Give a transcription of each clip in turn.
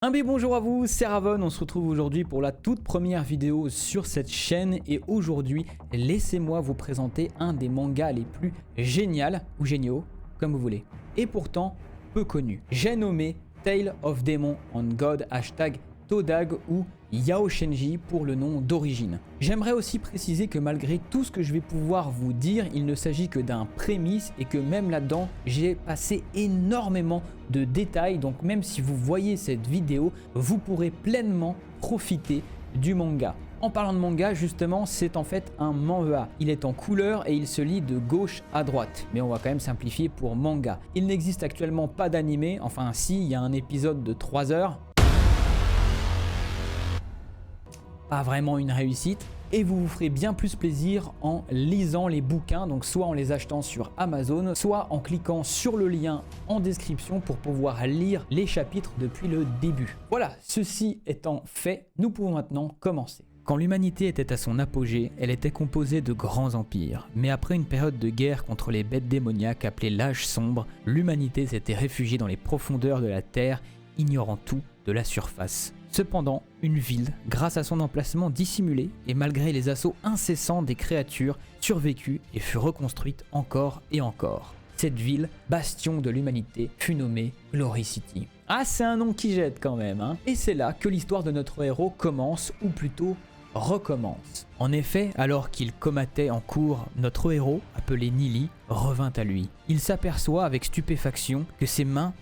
Bonjour à vous, c'est Ravon, on se retrouve aujourd'hui pour la toute première vidéo sur cette chaîne et aujourd'hui laissez-moi vous présenter un des mangas les plus géniaux ou géniaux, comme vous voulez, et pourtant peu connu. J'ai nommé Tale of Demon and God #Todag ou Yao Shenji pour le nom d'origine. J'aimerais aussi préciser que malgré tout ce que je vais pouvoir vous dire, il ne s'agit que d'un prémisse et que même là-dedans, j'ai passé énormément de détails. Donc même si vous voyez cette vidéo, vous pourrez pleinement profiter du manga. En parlant de manga, justement, c'est en fait un manhwa. Il est en couleur et il se lit de gauche à droite. Mais on va quand même simplifier pour manga. Il n'existe actuellement pas d'animé. Enfin si, il y a un épisode de 3 heures. Pas vraiment une réussite, et vous vous ferez bien plus plaisir en lisant les bouquins, donc soit en les achetant sur Amazon, soit en cliquant sur le lien en description pour pouvoir lire les chapitres depuis le début. Voilà, ceci étant fait, nous pouvons maintenant commencer. Quand l'humanité était à son apogée, elle était composée de grands empires. Mais après une période de guerre contre les bêtes démoniaques appelée l'âge sombre, l'humanité s'était réfugiée dans les profondeurs de la Terre, ignorant tout de la surface. Cependant, une ville, grâce à son emplacement dissimulé et malgré les assauts incessants des créatures, survécut et fut reconstruite encore et encore. Cette ville, bastion de l'humanité, fut nommée Glory City. Ah, c'est un nom qui jette quand même, hein. Et c'est là que l'histoire de notre héros commence, ou plutôt recommence. En effet, alors qu'il comatait en cours, notre héros, appelé Nili, revint à lui. Il s'aperçoit avec stupéfaction que ses mains,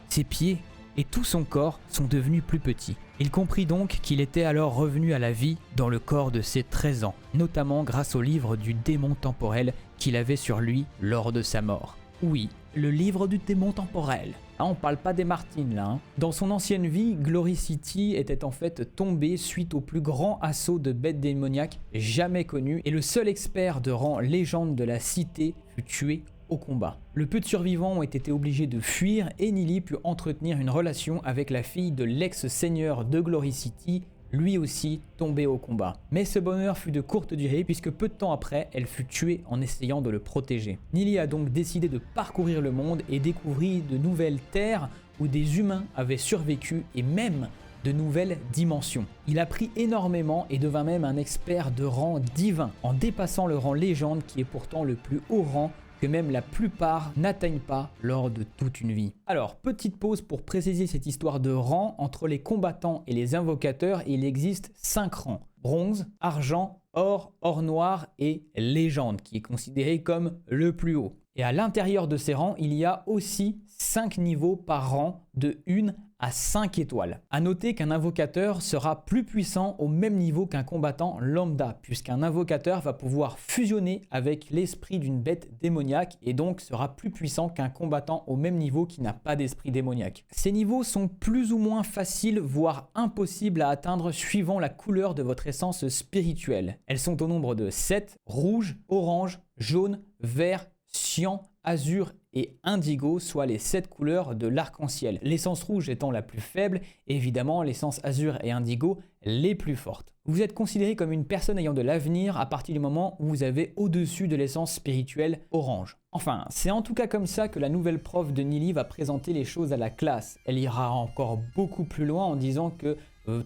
ses pieds et tout son corps sont devenus plus petits. Il comprit donc qu'il était alors revenu à la vie dans le corps de ses 13 ans, notamment grâce au livre du démon temporel qu'il avait sur lui lors de sa mort. Oui, le livre du démon temporel. Ah, on parle pas des Martines là. Dans son ancienne vie, Glory City était en fait tombée suite au plus grand assaut de bêtes démoniaques jamais connu, et le seul expert de rang légende de la cité fut tué au combat. Le peu de survivants ont été obligés de fuir et Nili put entretenir une relation avec la fille de l'ex-seigneur de Glory City, lui aussi tombé au combat. Mais ce bonheur fut de courte durée puisque peu de temps après, elle fut tuée en essayant de le protéger. Nili a donc décidé de parcourir le monde et découvrir de nouvelles terres où des humains avaient survécu et même de nouvelles dimensions. Il apprit énormément et devint même un expert de rang divin, en dépassant le rang légende qui est pourtant le plus haut rang que même la plupart n'atteignent pas lors de toute une vie. Alors, petite pause pour préciser cette histoire de rang. Entre les combattants et les invocateurs, il existe 5 rangs. Bronze, argent, or, or noir et légende, qui est considéré comme le plus haut. Et à l'intérieur de ces rangs, il y a aussi 5 niveaux par rang, de 1 à 5 étoiles. A noter qu'un invocateur sera plus puissant au même niveau qu'un combattant lambda, puisqu'un invocateur va pouvoir fusionner avec l'esprit d'une bête démoniaque et donc sera plus puissant qu'un combattant au même niveau qui n'a pas d'esprit démoniaque. Ces niveaux sont plus ou moins faciles, voire impossibles à atteindre suivant la couleur de votre essence spirituelle. Elles sont au nombre de 7, rouge, orange, jaune, vert, cyan, azur et indigo, soit les 7 couleurs de l'arc-en-ciel. L'essence rouge étant la plus faible, et évidemment l'essence azur et indigo les plus fortes. Vous êtes considéré comme une personne ayant de l'avenir à partir du moment où vous avez au-dessus de l'essence spirituelle orange. Enfin, c'est en tout cas comme ça que la nouvelle prof de Nili va présenter les choses à la classe. Elle ira encore beaucoup plus loin en disant que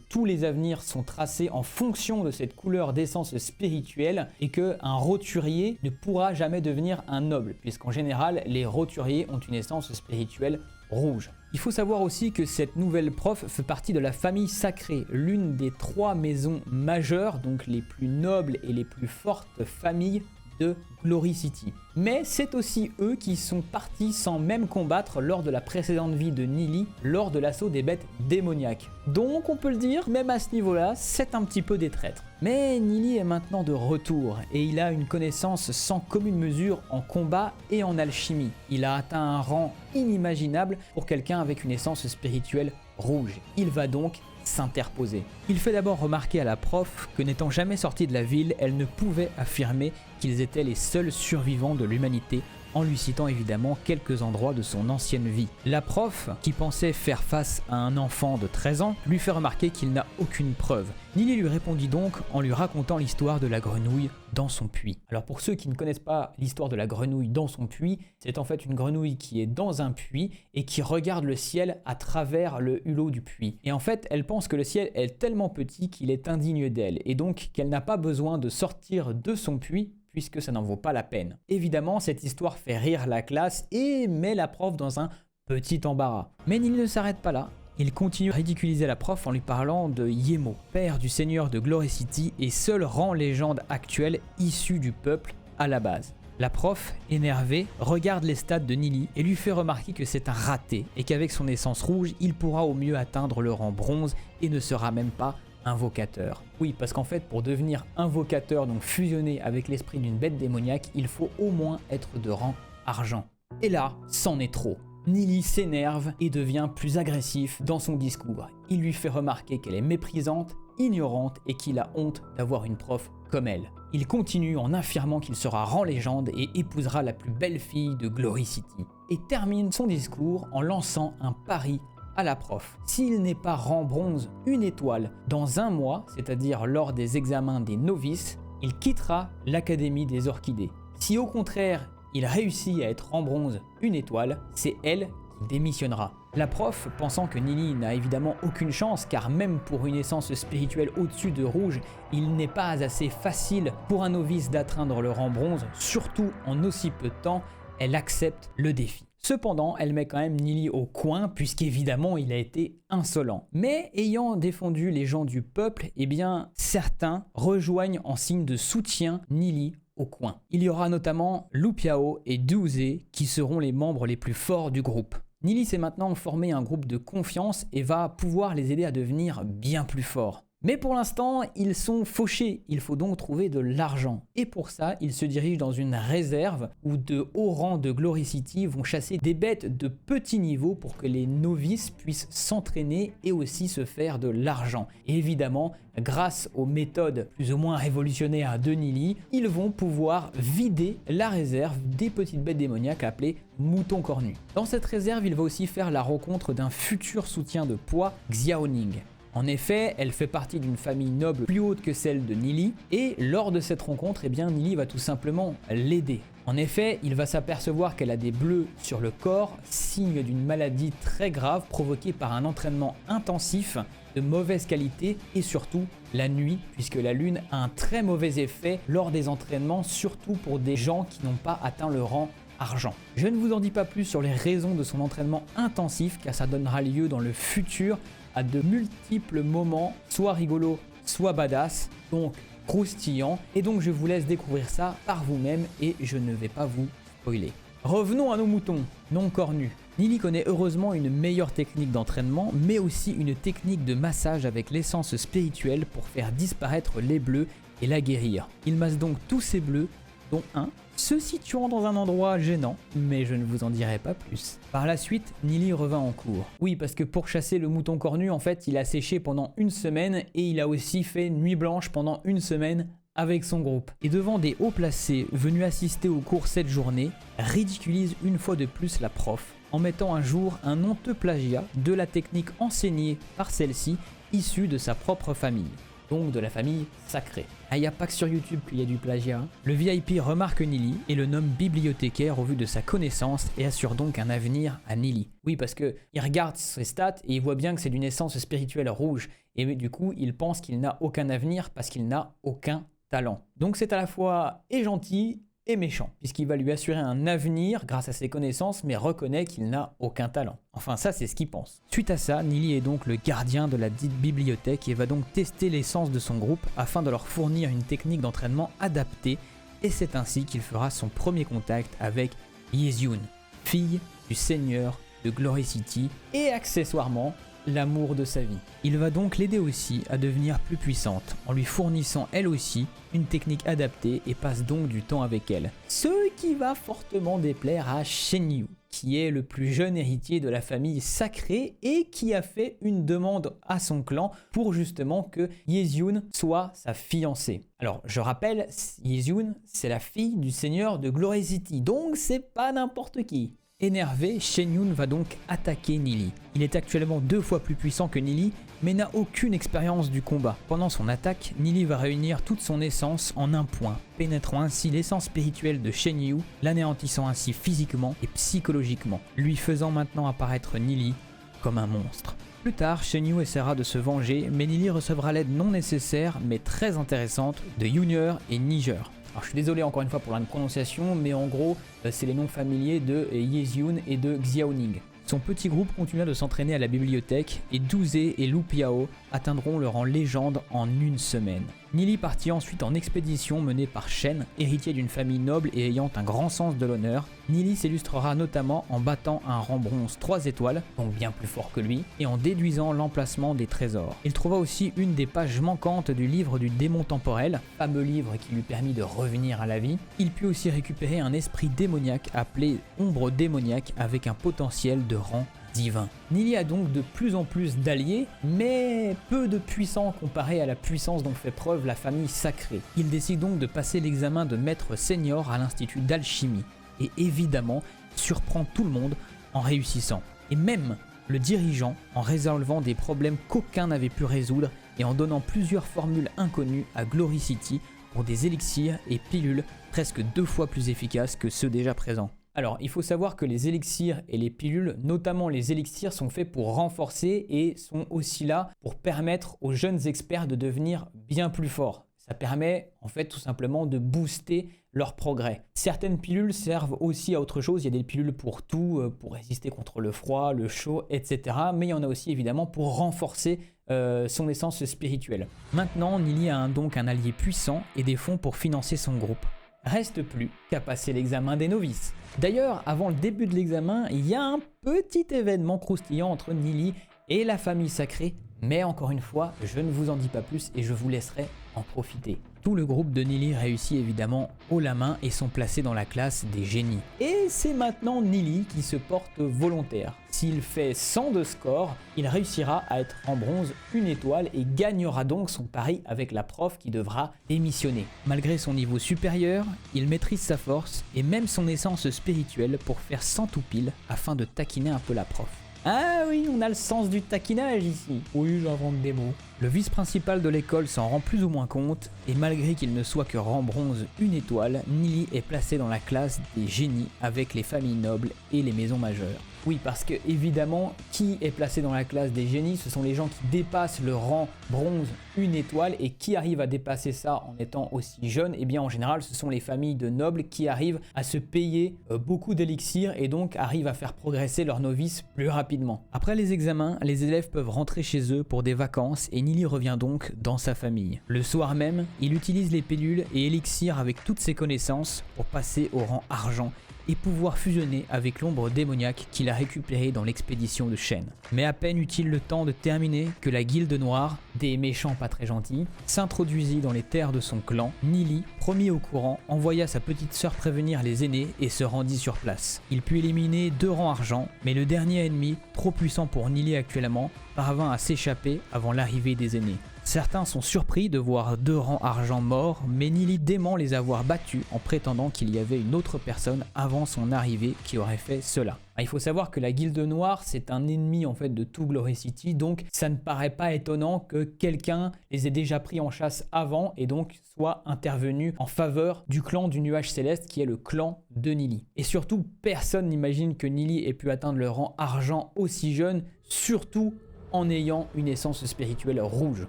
tous les avenirs sont tracés en fonction de cette couleur d'essence spirituelle et qu'un roturier ne pourra jamais devenir un noble, puisqu'en général, les roturiers ont une essence spirituelle rouge. Il faut savoir aussi que cette nouvelle prof fait partie de la famille sacrée, l'une des 3 maisons majeures, donc les plus nobles et les plus fortes familles de Glory City. Mais c'est aussi eux qui sont partis sans même combattre lors de la précédente vie de Nili, lors de l'assaut des bêtes démoniaques. Donc on peut le dire, même à ce niveau-là, c'est un petit peu des traîtres. Mais Nili est maintenant de retour et il a une connaissance sans commune mesure en combat et en alchimie. Il a atteint un rang inimaginable pour quelqu'un avec une essence spirituelle rouge. Il va donc s'interposer. Il fait d'abord remarquer à la prof que n'étant jamais sortie de la ville, elle ne pouvait affirmer qu'ils étaient les seuls survivants de l'humanité en lui citant évidemment quelques endroits de son ancienne vie. La prof, qui pensait faire face à un enfant de 13 ans, lui fait remarquer qu'il n'a aucune preuve. Nili lui répondit donc en lui racontant l'histoire de la grenouille dans son puits. Alors pour ceux qui ne connaissent pas l'histoire de la grenouille dans son puits, c'est en fait une grenouille qui est dans un puits et qui regarde le ciel à travers le hulot du puits. Et en fait, elle pense que le ciel est tellement petit qu'il est indigne d'elle et donc qu'elle n'a pas besoin de sortir de son puits puisque ça n'en vaut pas la peine. Évidemment, cette histoire fait rire la classe et met la prof dans un petit embarras. Mais Nili ne s'arrête pas là. Il continue à ridiculiser la prof en lui parlant de Yemo, père du seigneur de Glory City et seul rang légende actuelle issue du peuple à la base. La prof, énervée, regarde les stats de Nili et lui fait remarquer que c'est un raté et qu'avec son essence rouge, il pourra au mieux atteindre le rang bronze et ne sera même pas invocateur. Oui, parce qu'en fait, pour devenir invocateur, donc fusionner avec l'esprit d'une bête démoniaque, il faut au moins être de rang argent. Et là, c'en est trop. Nili s'énerve et devient plus agressif dans son discours. Il lui fait remarquer qu'elle est méprisante, ignorante et qu'il a honte d'avoir une prof comme elle. Il continue en affirmant qu'il sera rang légende et épousera la plus belle fille de Glory City. Et termine son discours en lançant un pari à la prof. S'il n'est pas rang bronze 1 étoile dans 1 mois, c'est-à-dire lors des examens des novices, il quittera l'Académie des Orchidées. Si au contraire, il réussit à être rang bronze 1 étoile, c'est elle qui démissionnera. La prof, pensant que Nili n'a évidemment aucune chance car même pour une essence spirituelle au-dessus de rouge, il n'est pas assez facile pour un novice d'atteindre le rang bronze, surtout en aussi peu de temps, elle accepte le défi. Cependant, elle met quand même Nili au coin puisqu'évidemment il a été insolent. Mais ayant défendu les gens du peuple, eh bien certains rejoignent en signe de soutien Nili au coin. Il y aura notamment Lupiao et Douzé qui seront les membres les plus forts du groupe. Nili s'est maintenant formé un groupe de confiance et va pouvoir les aider à devenir bien plus forts. Mais pour l'instant, ils sont fauchés, il faut donc trouver de l'argent. Et pour ça, ils se dirigent dans une réserve où de hauts rangs de Glory City vont chasser des bêtes de petit niveau pour que les novices puissent s'entraîner et aussi se faire de l'argent. Et évidemment, grâce aux méthodes plus ou moins révolutionnaires de Nili, ils vont pouvoir vider la réserve des petites bêtes démoniaques appelées moutons cornus. Dans cette réserve, il va aussi faire la rencontre d'un futur soutien de poids, Xiaoning. En effet, elle fait partie d'une famille noble plus haute que celle de Nili et lors de cette rencontre, eh bien, Nili va tout simplement l'aider. En effet, il va s'apercevoir qu'elle a des bleus sur le corps, signe d'une maladie très grave provoquée par un entraînement intensif de mauvaise qualité et surtout la nuit, puisque la lune a un très mauvais effet lors des entraînements, surtout pour des gens qui n'ont pas atteint le rang argent. Je ne vous en dis pas plus sur les raisons de son entraînement intensif car ça donnera lieu dans le futur à de multiples moments, soit rigolos, soit badass, donc croustillants. Et donc je vous laisse découvrir ça par vous-même et je ne vais pas vous spoiler. Revenons à nos moutons non cornus. Nili connaît heureusement une meilleure technique d'entraînement, mais aussi une technique de massage avec l'essence spirituelle pour faire disparaître les bleus et la guérir. Il masse donc tous ces bleus, dont un se situant dans un endroit gênant, mais je ne vous en dirai pas plus. Par la suite, Nili revint en cours. Oui, parce que pour chasser le mouton cornu, en fait, il a séché pendant 1 semaine et il a aussi fait nuit blanche pendant 1 semaine avec son groupe. Et devant des hauts placés venus assister au cours cette journée, ridiculise une fois de plus la prof en mettant à jour un honteux plagiat de la technique enseignée par celle-ci issue de sa propre famille. Donc de la famille sacrée. Ah, il n'y a pas que sur YouTube qu'il y a du plagiat. Le VIP remarque Nili et le nomme bibliothécaire au vu de sa connaissance et assure donc un avenir à Nili. Oui, parce que il regarde ses stats et il voit bien que c'est d'une essence spirituelle rouge. Et du coup, il pense qu'il n'a aucun avenir parce qu'il n'a aucun talent. Donc c'est à la fois et gentil et méchant, puisqu'il va lui assurer un avenir grâce à ses connaissances, mais reconnaît qu'il n'a aucun talent. Enfin, ça, c'est ce qu'il pense. Suite à ça, Nili est donc le gardien de la dite bibliothèque et va donc tester l'essence de son groupe afin de leur fournir une technique d'entraînement adaptée, et c'est ainsi qu'il fera son premier contact avec Yezyun, fille du seigneur de Glory City, et accessoirement, l'amour de sa vie. Il va donc l'aider aussi à devenir plus puissante en lui fournissant elle aussi une technique adaptée et passe donc du temps avec elle. Ce qui va fortement déplaire à Shenyu. qui est le plus jeune héritier de la famille sacrée et qui a fait une demande à son clan pour justement que Yezyun soit sa fiancée. Alors je rappelle, Yezyun c'est la fille du seigneur de Glory City, donc c'est pas n'importe qui. Énervé, Shen Yun va donc attaquer Nili. Il est actuellement 2 fois plus puissant que Nili, mais n'a aucune expérience du combat. Pendant son attaque, Nili va réunir toute son essence en un point, pénétrant ainsi l'essence spirituelle de Shen Yu, l'anéantissant ainsi physiquement et psychologiquement, lui faisant maintenant apparaître Nili comme un monstre. Plus tard, Shen Yu essaiera de se venger, mais Nili recevra l'aide non nécessaire, mais très intéressante, de Junior et Niger. Alors je suis désolé encore une fois pour la prononciation, mais en gros, c'est les noms familiers de Yezyun et de Xiaoning. Son petit groupe continua de s'entraîner à la bibliothèque et Duze et Lu Piao atteindront le rang légende en une semaine. Nili partit ensuite en expédition menée par Shen, héritier d'une famille noble et ayant un grand sens de l'honneur. Nili s'illustrera notamment en battant un rang bronze 3 étoiles, donc bien plus fort que lui, et en déduisant l'emplacement des trésors. Il trouva aussi une des pages manquantes du livre du démon temporel, fameux livre qui lui permit de revenir à la vie. Il put aussi récupérer un esprit démoniaque appelé ombre démoniaque avec un potentiel de rang divin. Nili a donc de plus en plus d'alliés, mais peu de puissants comparé à la puissance dont fait preuve la famille sacrée. Il décide donc de passer l'examen de maître senior à l'institut d'alchimie, et évidemment surprend tout le monde en réussissant. Et même le dirigeant en résolvant des problèmes qu'aucun n'avait pu résoudre et en donnant plusieurs formules inconnues à Glory City pour des élixirs et pilules presque 2 fois plus efficaces que ceux déjà présents. Alors, il faut savoir que les élixirs et les pilules, notamment les élixirs, sont faits pour renforcer et sont aussi là pour permettre aux jeunes experts de devenir bien plus forts. Ça permet en fait tout simplement de booster leur progrès. Certaines pilules servent aussi à autre chose. Il y a des pilules pour tout, pour résister contre le froid, le chaud, etc. Mais il y en a aussi évidemment pour renforcer son essence spirituelle. Maintenant, Nili a donc un allié puissant et des fonds pour financer son groupe. Reste plus qu'à passer l'examen des novices. D'ailleurs, avant le début de l'examen, il y a un petit événement croustillant entre Nili et la famille sacrée, mais encore une fois, je ne vous en dis pas plus et je vous laisserai en profiter. Tout le groupe de Nili réussit évidemment haut la main et sont placés dans la classe des génies. Et c'est maintenant Nili qui se porte volontaire. S'il fait 100 de score, il réussira à être en bronze 1 étoile et gagnera donc son pari avec la prof qui devra démissionner. Malgré son niveau supérieur, il maîtrise sa force et même son essence spirituelle pour faire 100 tout pile afin de taquiner un peu la prof. Ah oui, on a le sens du taquinage ici. Oui, j'invente des mots. Le vice-principal de l'école s'en rend plus ou moins compte, et malgré qu'il ne soit que rang bronze 1 étoile, Nili est placé dans la classe des génies avec les familles nobles et les maisons majeures. Oui, parce que évidemment, qui est placé dans la classe des génies, ce sont les gens qui dépassent le rang bronze 1 étoile et qui arrivent à dépasser ça en étant aussi jeunes. Et bien en général, ce sont les familles de nobles qui arrivent à se payer beaucoup d'élixirs et donc arrivent à faire progresser leurs novices plus rapidement. Après les examens, les élèves peuvent rentrer chez eux pour des vacances et Nili revient donc dans sa famille. Le soir même, il utilise les pilules et élixirs avec toutes ses connaissances pour passer au rang argent et pouvoir fusionner avec l'ombre démoniaque qu'il a récupérée dans l'expédition de Shen. Mais à peine eut-il le temps de terminer que la guilde noire, des méchants pas très gentils, s'introduisit dans les terres de son clan. Nili, premier au courant, envoya sa petite sœur prévenir les aînés et se rendit sur place. Il put éliminer 2 rangs argent, mais le dernier ennemi, trop puissant pour Nili actuellement, parvint à s'échapper avant l'arrivée des aînés. Certains sont surpris de voir 2 rangs argent morts, mais Nili dément les avoir battus en prétendant qu'il y avait une autre personne avant son arrivée qui aurait fait cela. Il faut savoir que la Guilde Noire, c'est un ennemi en fait de tout Glory City, donc ça ne paraît pas étonnant que quelqu'un les ait déjà pris en chasse avant et donc soit intervenu en faveur du clan du Nuage Céleste qui est le clan de Nili. Et surtout, personne n'imagine que Nili ait pu atteindre le rang argent aussi jeune, surtout en ayant une essence spirituelle rouge.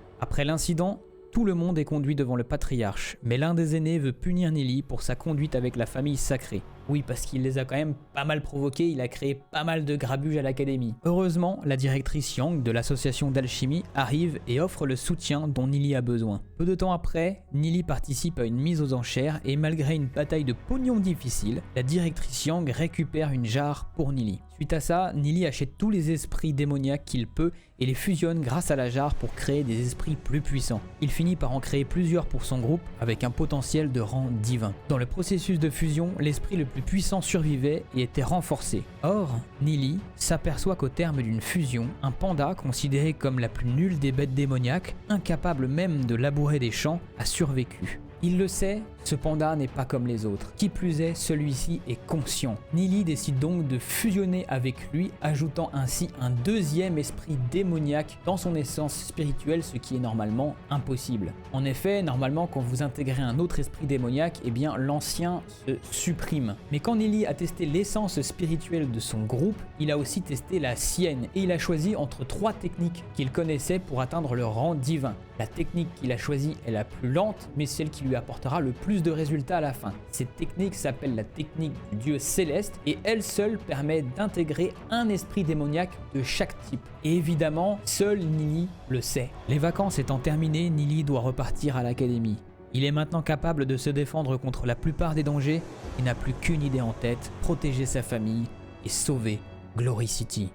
Après l'incident, tout le monde est conduit devant le patriarche, mais l'un des aînés veut punir Nili pour sa conduite avec la famille sacrée. Oui, parce qu'il les a quand même pas mal provoqués, il a créé pas mal de grabuge à l'académie. Heureusement, la directrice Yang de l'association d'alchimie arrive et offre le soutien dont Nili a besoin. Peu de temps après, Nili participe à une mise aux enchères et malgré une bataille de pognon difficile, la directrice Yang récupère une jarre pour Nili. Suite à ça, Nili achète tous les esprits démoniaques qu'il peut et les fusionne grâce à la jarre pour créer des esprits plus puissants. Il finit par en créer plusieurs pour son groupe avec un potentiel de rang divin. Dans le processus de fusion, l'esprit le plus puissants survivaient et étaient renforcés. Or, Nili s'aperçoit qu'au terme d'une fusion, un panda considéré comme la plus nulle des bêtes démoniaques, incapable même de labourer des champs, a survécu. Il le sait, ce panda n'est pas comme les autres. Qui plus est, celui-ci est conscient. Nili décide donc de fusionner avec lui, ajoutant ainsi un deuxième esprit démoniaque dans son essence spirituelle, ce qui est normalement impossible. En effet, normalement, quand vous intégrez un autre esprit démoniaque, eh bien l'ancien se supprime. Mais quand Nili a testé l'essence spirituelle de son groupe, il a aussi testé la sienne et il a choisi entre 3 techniques qu'il connaissait pour atteindre le rang divin. La technique qu'il a choisie est la plus lente, mais celle qui lui apportera le plus de résultats à la fin. Cette technique s'appelle la technique du dieu céleste et elle seule permet d'intégrer un esprit démoniaque de chaque type. Et évidemment, seul Nili le sait. Les vacances étant terminées, Nili doit repartir à l'académie. Il est maintenant capable de se défendre contre la plupart des dangers et n'a plus qu'une idée en tête, protéger sa famille et sauver Glory City.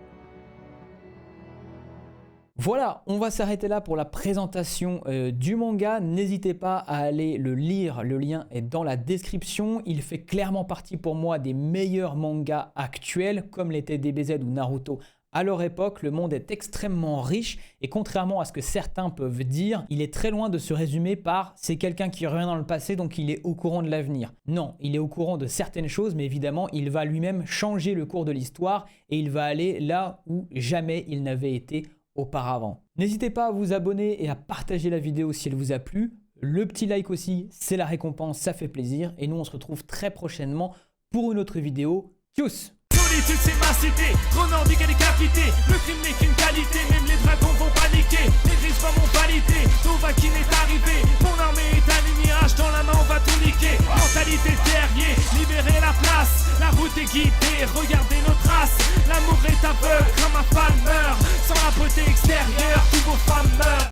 Voilà, on va s'arrêter là pour la présentation du manga. N'hésitez pas à aller le lire, le lien est dans la description. Il fait clairement partie pour moi des meilleurs mangas actuels, comme l'était DBZ ou Naruto. À leur époque, le monde est extrêmement riche et contrairement à ce que certains peuvent dire, il est très loin de se résumer par « c'est quelqu'un qui revient dans le passé donc il est au courant de l'avenir ». Non, il est au courant de certaines choses mais évidemment il va lui-même changer le cours de l'histoire et il va aller là où jamais il n'avait été auparavant. N'hésitez pas à vous abonner et à partager la vidéo si elle vous a plu. Le petit like aussi, c'est la récompense, ça fait plaisir. Et nous, on se retrouve très prochainement pour une autre vidéo. Tchuss! Solitude c'est ma cité, trop nordique et décapité. Le crime n'est qu'une qualité, même les dragons vont paniquer. Les grises vont valider, Dovahkiin est arrivé. Mon armée est un mirage, dans la main on va tout niquer. Mentalité guerrier, libérer la place. La route est guidée, regardez nos traces. L'amour est aveugle, comme un fan meurt. Sans la beauté extérieure, tous vos femmes meurent.